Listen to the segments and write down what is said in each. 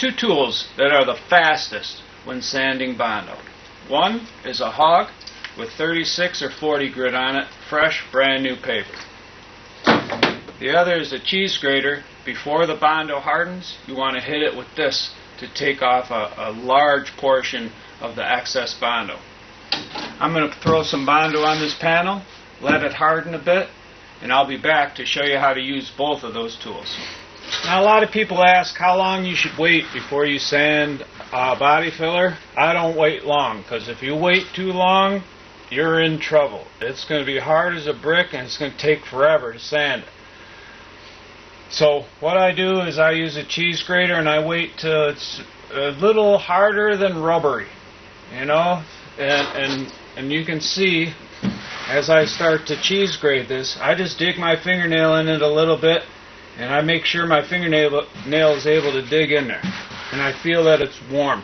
two tools that are the fastest when sanding Bondo. One is a Hog with 36 or 40 grit on it, fresh, brand new paper. The other is a cheese grater. Before the Bondo hardens, you want to hit it with this to take off a large portion of the excess Bondo. I'm going to throw some Bondo on this panel, let it harden a bit, and I'll be back to show you how to use both of those tools. Now, a lot of people ask how long you should wait before you sand a body filler. I don't wait long, because if you wait too long, you're in trouble. It's going to be hard as a brick, and it's going to take forever to sand it. So what I do is I use a cheese grater, and I wait till it's a little harder than rubbery, you know, and you can see as I start to cheese grate this, I just dig my fingernail in it a little bit, and I make sure my fingernail is able to dig in there, and I feel that it's warm.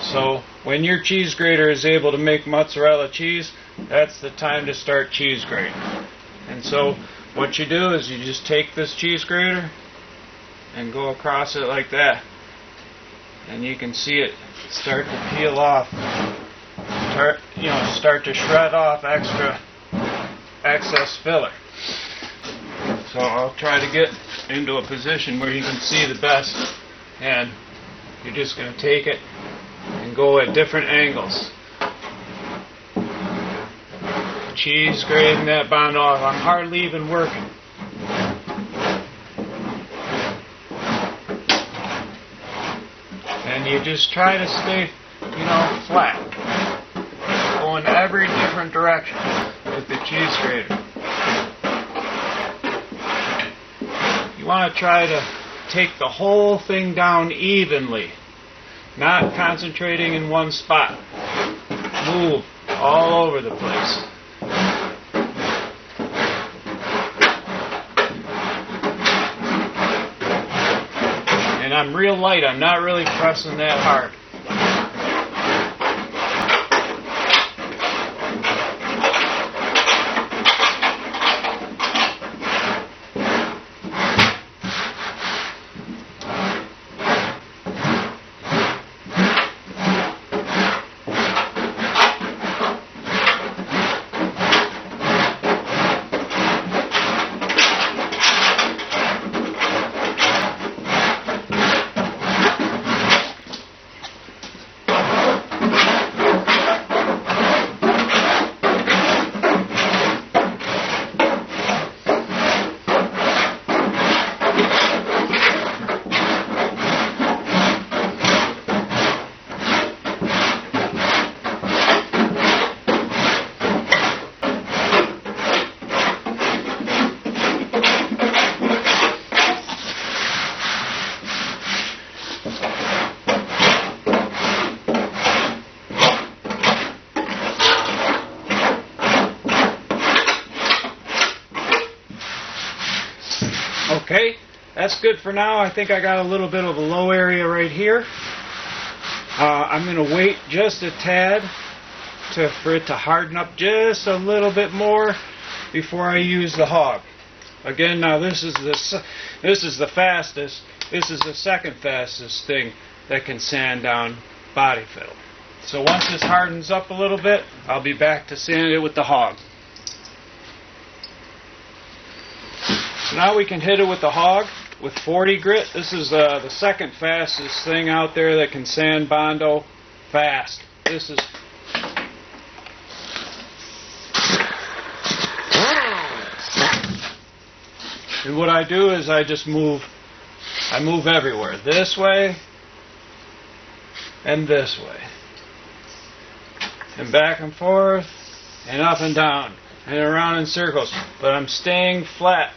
So when your cheese grater is able to make mozzarella cheese, that's the time to start cheese grating. And so what you do is you just take this cheese grater and go across it like that, and you can see it start to peel off, start to shred off excess filler. So I'll try to get into a position where you can see the best, and you're just going to take it and go at different angles. Cheese grating that Bondo off. I'm hardly even working. And you just try to stay, flat. Go in every different direction with the cheese grater. You want to try to take the whole thing down evenly, not concentrating in one spot. Move all over the place. And I'm real light. I'm not really pressing that hard. Okay, that's good for now. I think I got a little bit of a low area right here. I'm going to wait just a tad for it to harden up just a little bit more before I use the Hog. Again, now this is the fastest. This is the second fastest thing that can sand down body fill. So once this hardens up a little bit, I'll be back to sand it with the Hog. So now we can hit it with the Hog with 40 grit. This is the second fastest thing out there that can sand Bondo fast. This is and what I do is I just move everywhere. This way and this way. And back and forth and up and down and around in circles. But I'm staying flat.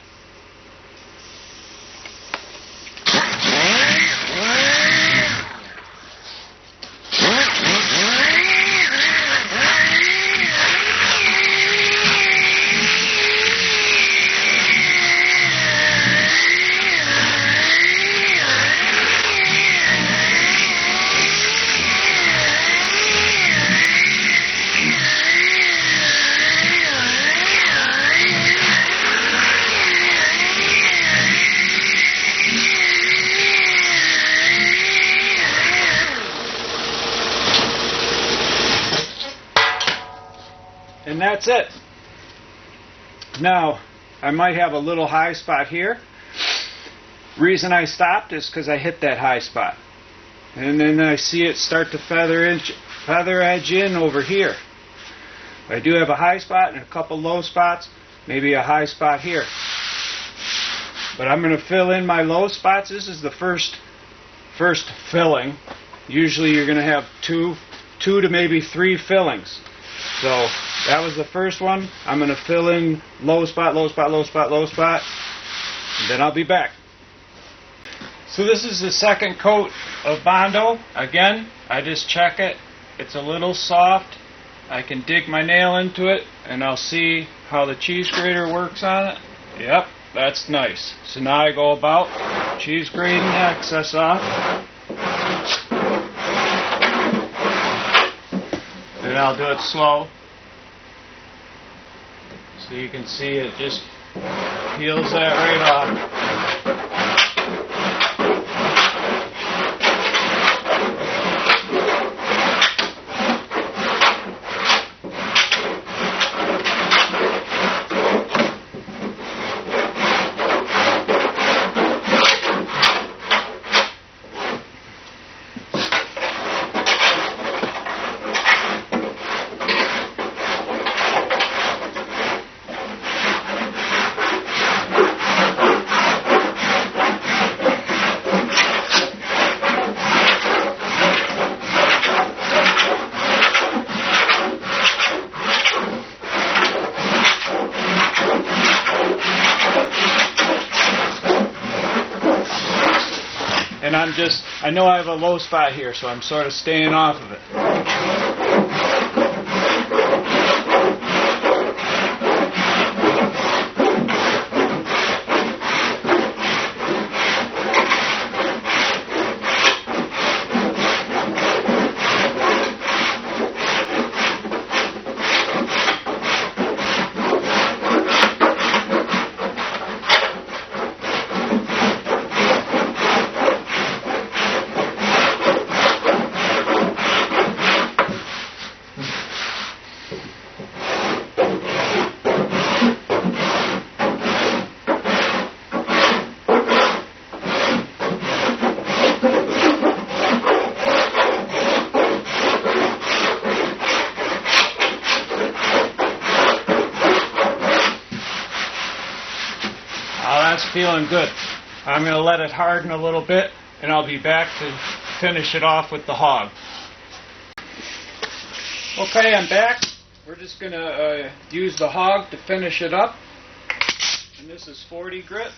that's it. Now, I might have a little high spot here. Reason I stopped is because I hit that high spot. And then I see it start to feather edge in over here. I do have a high spot and a couple low spots, maybe a high spot here. But I'm going to fill in my low spots. This is the first filling. Usually you're going to have two to maybe 3 fillings. So that was the first one. I'm going to fill in low spot, low spot, low spot, low spot, and then I'll be back. So this is the second coat of Bondo. Again, I just check it. It's a little soft. I can dig my nail into it and I'll see how the cheese grater works on it. Yep, that's nice. So now I go about cheese grating the excess off. And I'll do it slow. So you can see it just peels that right off. And I know I have a low spot here, so I'm sort of staying off of it. Feeling good. I'm going to let it harden a little bit and I'll be back to finish it off with the hog. Okay, I'm back. We're just going to use the hog to finish it up. And this is 40 grit.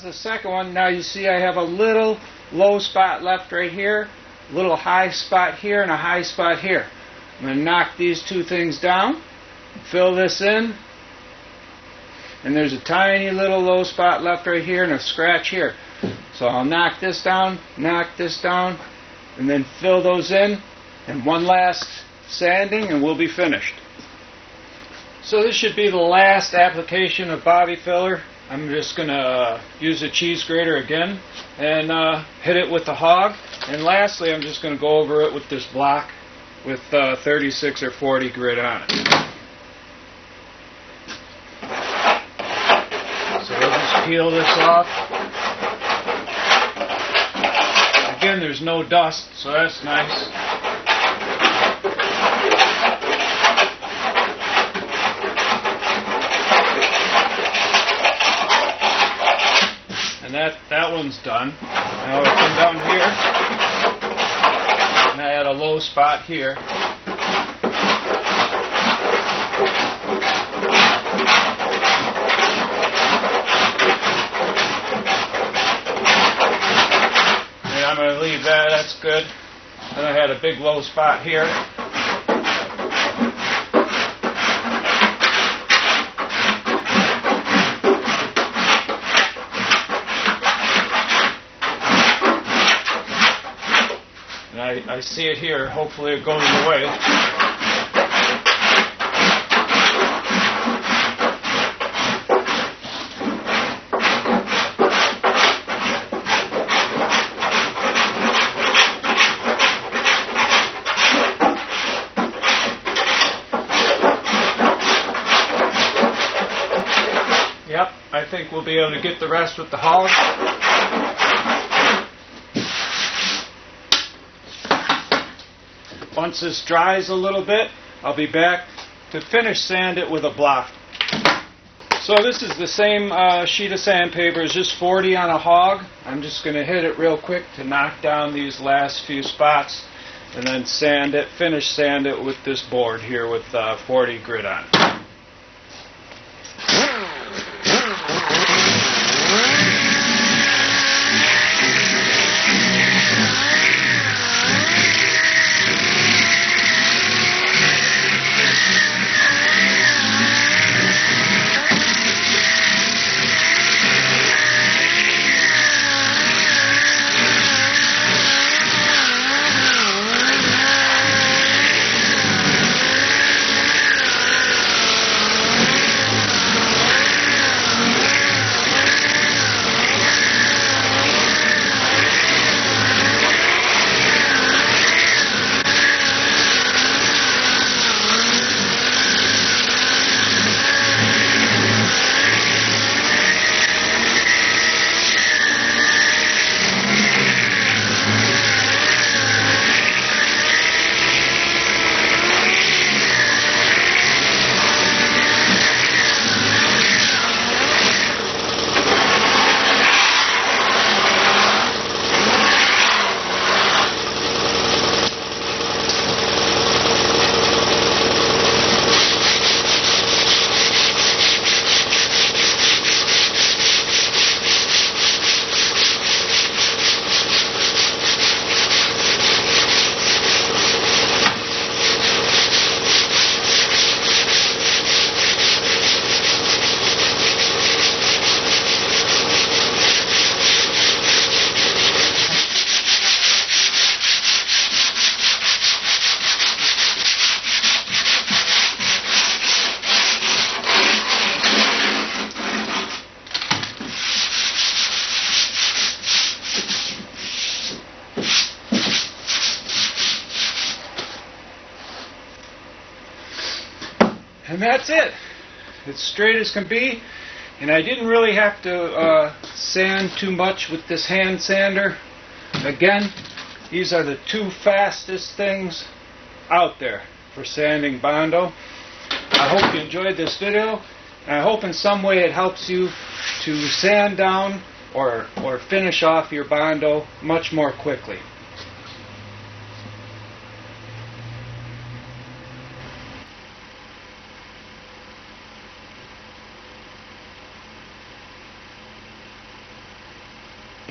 the second one. Now you see I have a little low spot left right here, a little high spot here, and a high spot here. I'm going to knock these two things down, fill this in, and there's a tiny little low spot left right here and a scratch here. So I'll knock this down, and then fill those in, and one last sanding and we'll be finished. So this should be the last application of body filler. I'm just going to use a cheese grater again and hit it with the hog. And lastly, I'm just going to go over it with this block with 36 or 40 grit on it. So we'll just peel this off. Again, there's no dust, so that's nice. And that one's done. Now I come down here, and I add a low spot here. And I'm going to leave that, that's good. Then I had a big low spot here. I see it here. Hopefully it goes away. Yep, I think we'll be able to get the rest with the hog. Once this dries a little bit, I'll be back to finish sand it with a block. So this is the same sheet of sandpaper, it's just 40 on a hog. I'm just going to hit it real quick to knock down these last few spots and then sand it, finish sand it with this board here with 40 grit on it. And that's it. It's straight as can be, and I didn't really have to sand too much with this hand sander. Again, these are the two fastest things out there for sanding Bondo. I hope you enjoyed this video, and I hope in some way it helps you to sand down or finish off your Bondo much more quickly.